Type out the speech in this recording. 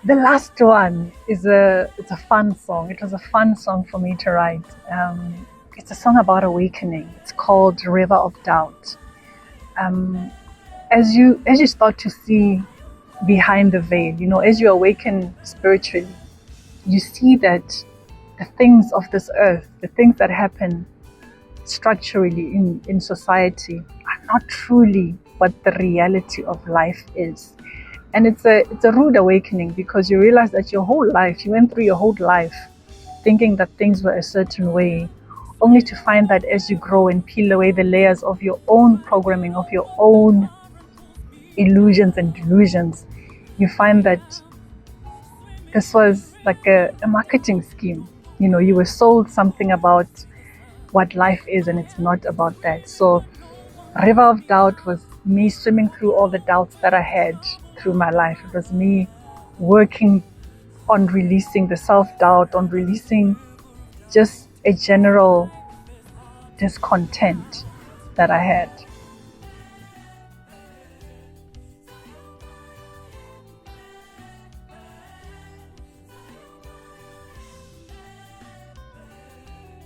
The last one is it's a fun song. It was a fun song for me to write. It's a song about awakening. It's called River of Doubt. Um, as you start to see behind the veil, as you awaken spiritually, you see that the things of this earth, the things that happen structurally in society, are not truly what the reality of life is. And it's a rude awakening, because you realize that your whole life, you went through your whole life thinking that things were a certain way, only to find that as you grow and peel away the layers of your own programming, of your own illusions and delusions, you find that this was like a marketing scheme. You were sold something about what life is, and it's not about that. So River of Doubt was me swimming through all the doubts that I had through my life. It was me working on releasing the self-doubt, on releasing just a general discontent that I had.